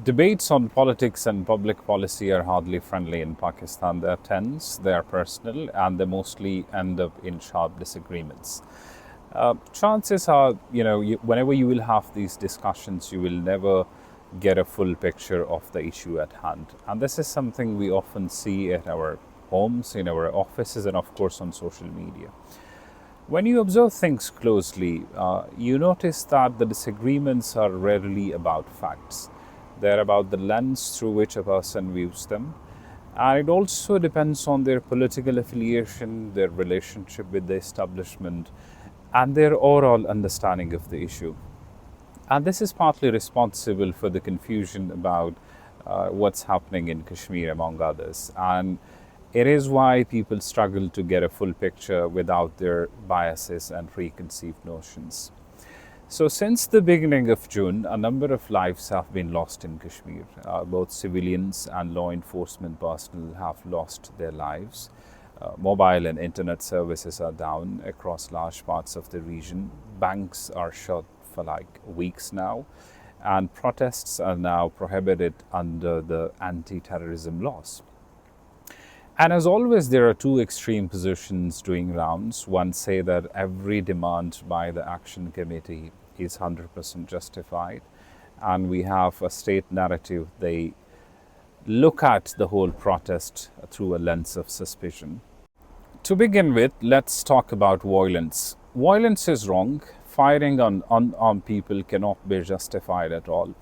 Debates on politics and public policy are hardly friendly in Pakistan. They are tense, they are personal, and they mostly end up in sharp disagreements. Chances are, whenever you will have these discussions, you will never get a full picture of the issue at hand. And this is something we often see at our homes, in our offices, and of course on social media. When you observe things closely, you notice that the disagreements are rarely about facts. They're about the lens through which a person views them. And it also depends on their political affiliation, their relationship with the establishment, and their overall understanding of the issue. And this is partly responsible for the confusion about what's happening in Kashmir, among others. And it is why people struggle to get a full picture without their biases and preconceived notions. So, since the beginning of June, a number of lives have been lost in Kashmir. Both civilians and law enforcement personnel have lost their lives. Mobile and internet services are down across large parts of the region. Banks are shut for like weeks now, and protests are now prohibited under the anti-terrorism laws. And as always, there are two extreme positions doing rounds. One say that every demand by the action committee is 100% justified, and we have a state narrative. They look at the whole protest through a lens of suspicion. To begin with, let's talk about violence. Violence is wrong. Firing on unarmed people cannot be justified at all.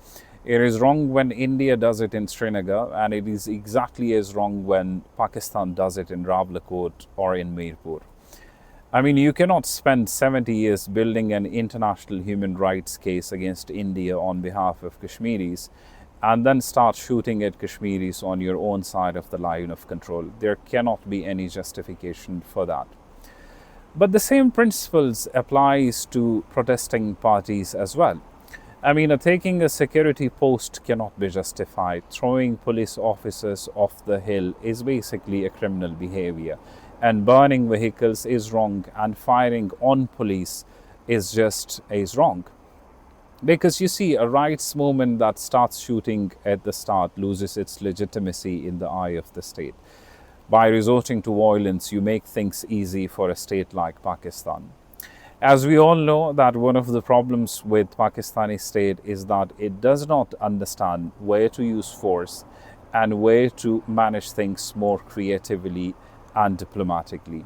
It is wrong when India does it in Srinagar, and it is exactly as wrong when Pakistan does it in Rawalpindi or in Mirpur. I mean, you cannot spend 70 years building an international human rights case against India on behalf of Kashmiris and then start shooting at Kashmiris on your own side of the line of control. There cannot be any justification for that. But the same principles applies to protesting parties as well. I mean, taking a security post cannot be justified. Throwing police officers off the hill is basically a criminal behavior. And burning vehicles is wrong, and firing on police is just as wrong. Because you see, a rights movement that starts shooting at the start loses its legitimacy in the eye of the state. By resorting to violence, you make things easy for a state like Pakistan. As we all know, that one of the problems with Pakistani state is that it does not understand where to use force and where to manage things more creatively and diplomatically.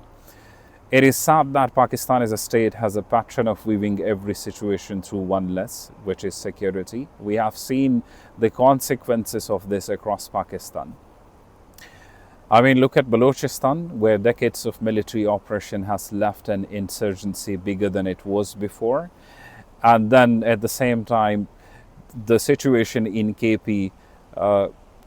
It is sad that Pakistan as a state has a pattern of viewing every situation through one lens, which is security. We have seen the consequences of this across Pakistan. I mean, look at Balochistan, where decades of military operation has left an insurgency bigger than it was before. And then at the same time, the situation in KP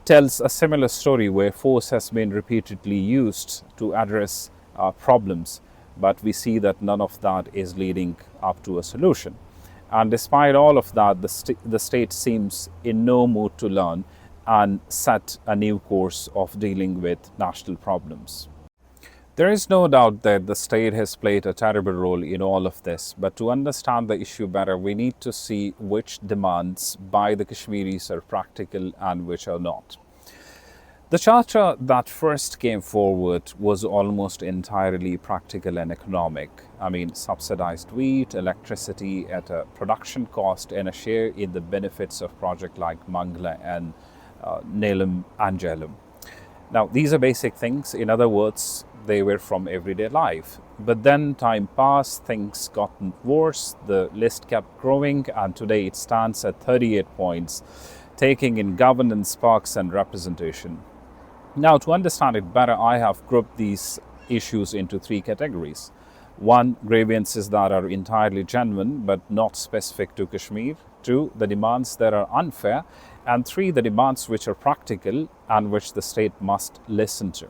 tells a similar story where force has been repeatedly used to address problems. But we see that none of that is leading up to a solution. And despite all of that, the state seems in no mood to learn and set a new course of dealing with national problems. There is no doubt that the state has played a terrible role in all of this, but to understand the issue better, we need to see which demands by the Kashmiris are practical and which are not. The charter that first came forward was almost entirely practical and economic. I mean, subsidized wheat, electricity at a production cost, and a share in the benefits of projects like Mangla and Nelam and Jhelum. Now, these are basic things. In other words, they were from everyday life. But then time passed, things got worse, the list kept growing, and today it stands at 38 points, taking in governance, perks, and representation. Now, to understand it better, I have grouped these issues into three categories. One, grievances that are entirely genuine but not specific to Kashmir. Two, the demands that are unfair. And three, the demands which are practical and which the state must listen to.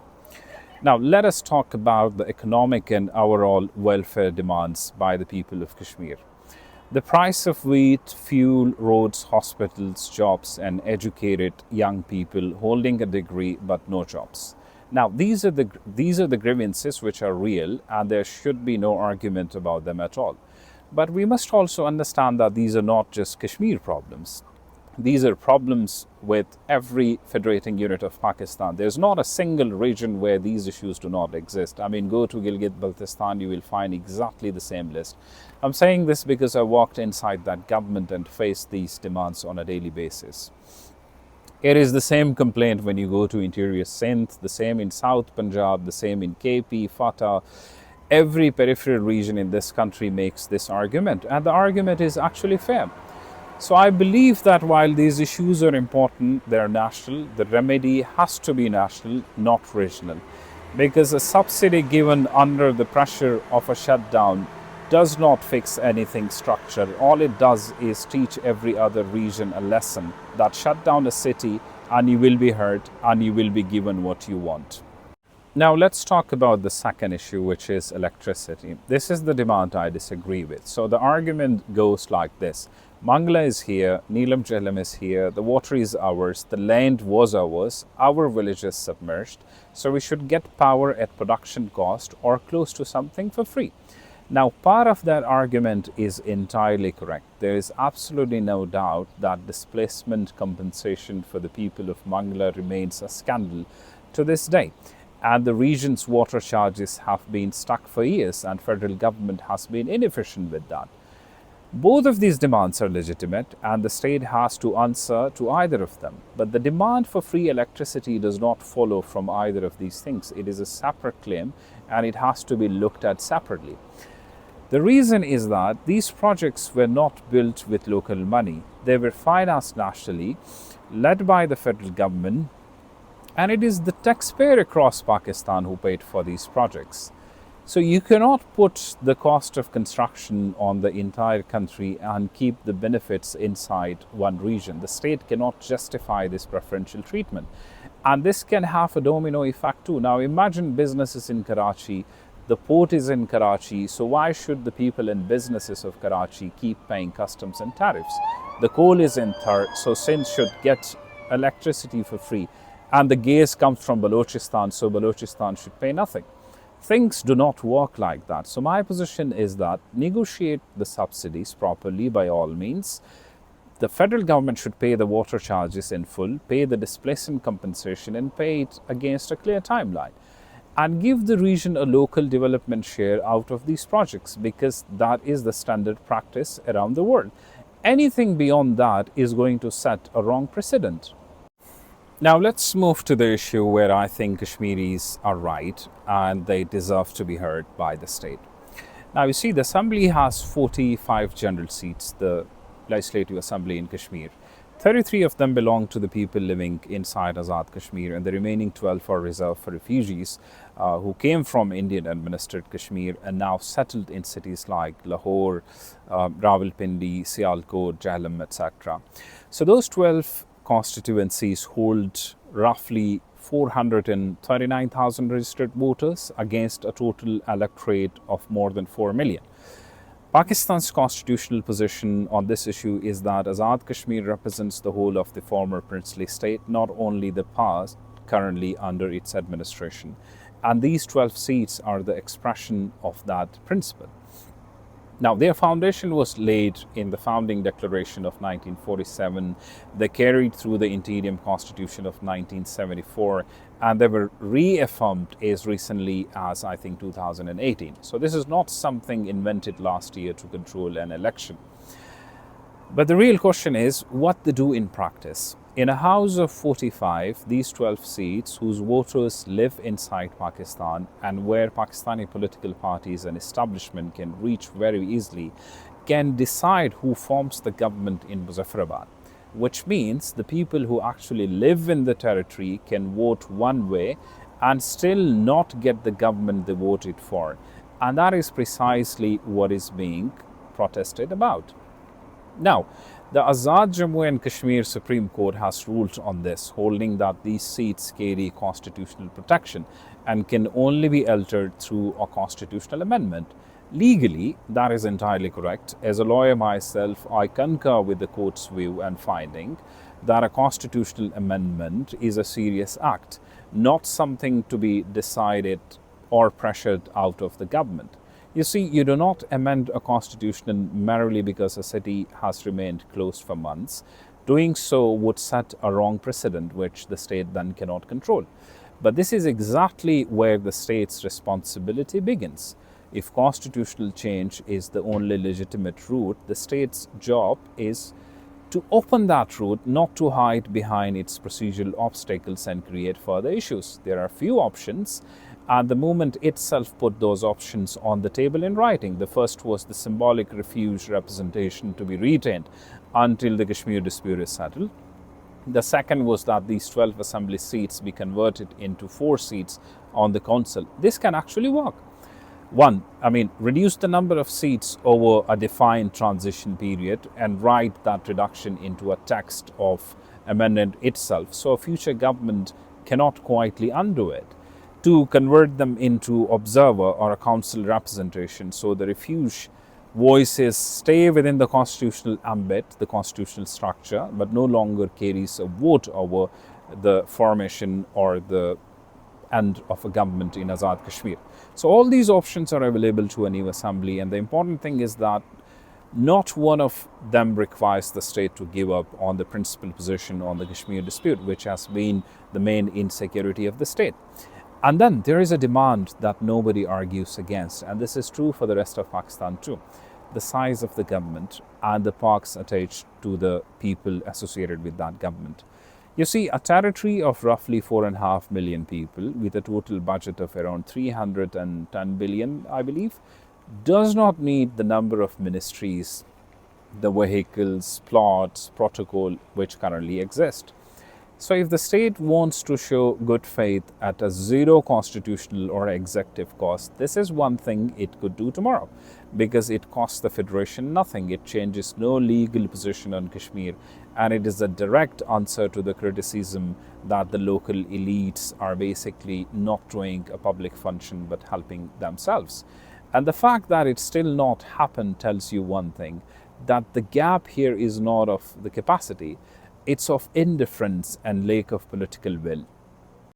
Now, let us talk about the economic and overall welfare demands by the people of Kashmir. The price of wheat, fuel, roads, hospitals, jobs, and educated young people holding a degree but no jobs. Now, these are the grievances which are real, and there should be no argument about them at all. But we must also understand that these are not just Kashmir problems. These are problems with every federating unit of Pakistan. There's not a single region where these issues do not exist. I mean, go to Gilgit-Baltistan, you will find exactly the same list. I'm saying this because I walked inside that government and faced these demands on a daily basis. It is the same complaint when you go to interior Sindh, the same in South Punjab, the same in KP, Fatah. Every peripheral region in this country makes this argument, and the argument is actually fair. So I believe that while these issues are important, they are national, the remedy has to be national, not regional. Because a subsidy given under the pressure of a shutdown does not fix anything structural. All it does is teach every other region a lesson that shut down a city and you will be hurt and you will be given what you want. Now let's talk about the second issue, which is electricity. This is the demand I disagree with. So the argument goes like this. Mangla is here, Neelam Jhelum is here, the water is ours, the land was ours, our village is submerged, so we should get power at production cost or close to something for free. Now, part of that argument is entirely correct. There is absolutely no doubt that displacement compensation for the people of Mangla remains a scandal to this day. And the region's water charges have been stuck for years, and federal government has been inefficient with that. Both of these demands are legitimate, and the state has to answer to either of them. But the demand for free electricity does not follow from either of these things. It is a separate claim, and it has to be looked at separately. The reason is that these projects were not built with local money. They were financed nationally, led by the federal government, and it is the taxpayer across Pakistan who paid for these projects. So you cannot put the cost of construction on the entire country and keep the benefits inside one region. The state cannot justify this preferential treatment. And this can have a domino effect too. Now imagine businesses in Karachi, the port is in Karachi, so why should the people and businesses of Karachi keep paying customs and tariffs? The coal is in Thar, so Sindh should get electricity for free. And the gas comes from Balochistan, so Balochistan should pay nothing. Things do not work like that. So my position is that negotiate the subsidies properly by all means. The federal government should pay the water charges in full, pay the displacement compensation and pay it against a clear timeline. And give the region a local development share out of these projects, because that is the standard practice around the world. Anything beyond that is going to set a wrong precedent. Now let's move to the issue where I think Kashmiris are right and they deserve to be heard by the state. Now you see, the assembly has 45 general seats, the legislative assembly in Kashmir. 33 of them belong to the people living inside Azad Kashmir, and the remaining 12 are reserved for refugees who came from Indian administered Kashmir and now settled in cities like Lahore, Rawalpindi, Sialkot, Jhelum, etc. So those 12 constituencies hold roughly 439,000 registered voters against a total electorate of more than 4 million. Pakistan's constitutional position on this issue is that Azad Kashmir represents the whole of the former princely state, not only the past currently under its administration. And these 12 seats are the expression of that principle. Now, their foundation was laid in the founding declaration of 1947. They carried through the interim constitution of 1974, and they were reaffirmed as recently as, I think, 2018. So this is not something invented last year to control an election. But the real question is what they do in practice. In a house of 45, these 12 seats, whose voters live inside Pakistan and where Pakistani political parties and establishment can reach very easily, can decide who forms the government in Muzaffarabad, which means the people who actually live in the territory can vote one way and still not get the government they voted for. And that is precisely what is being protested about. Now, the Azad Jammu and Kashmir Supreme Court has ruled on this, holding that these seats carry constitutional protection and can only be altered through a constitutional amendment. Legally, that is entirely correct. As a lawyer myself, I concur with the court's view and finding that a constitutional amendment is a serious act, not something to be decided or pressured out of the government. You see, you do not amend a constitution merely because a city has remained closed for months. Doing so would set a wrong precedent, which the state then cannot control. But this is exactly where the state's responsibility begins. If constitutional change is the only legitimate route, the state's job is to open that route, not to hide behind its procedural obstacles and create further issues. There are few options, and the movement itself put those options on the table in writing. The first was the symbolic refuge representation to be retained until the Kashmir dispute is settled. The second was that these 12 assembly seats be converted into 4 seats on the council. This can actually work. One, reduce the number of seats over a defined transition period and write that reduction into a text of amendment itself, so a future government cannot quietly undo it. Two, convert them into observer or a council representation, so the refuge voices stay within the constitutional ambit, the constitutional structure, but no longer carries a vote over the formation or the end of a government in Azad Kashmir. So all these options are available to a new assembly, and the important thing is that not one of them requires the state to give up on the principal position on the Kashmir dispute, which has been the main insecurity of the state. And then there is a demand that nobody argues against, and this is true for the rest of Pakistan too: the size of the government and the perks attached to the people associated with that government. You see, a territory of roughly 4.5 million people with a total budget of around 310 billion, I believe, does not need the number of ministries, the vehicles, plots, protocol which currently exist. So if the state wants to show good faith at a zero constitutional or executive cost, this is one thing it could do tomorrow, because it costs the federation nothing. It changes no legal position on Kashmir, and it is a direct answer to the criticism that the local elites are basically not doing a public function but helping themselves. And the fact that it's still not happened tells you one thing, that the gap here is not of the capacity, it's of indifference and lack of political will.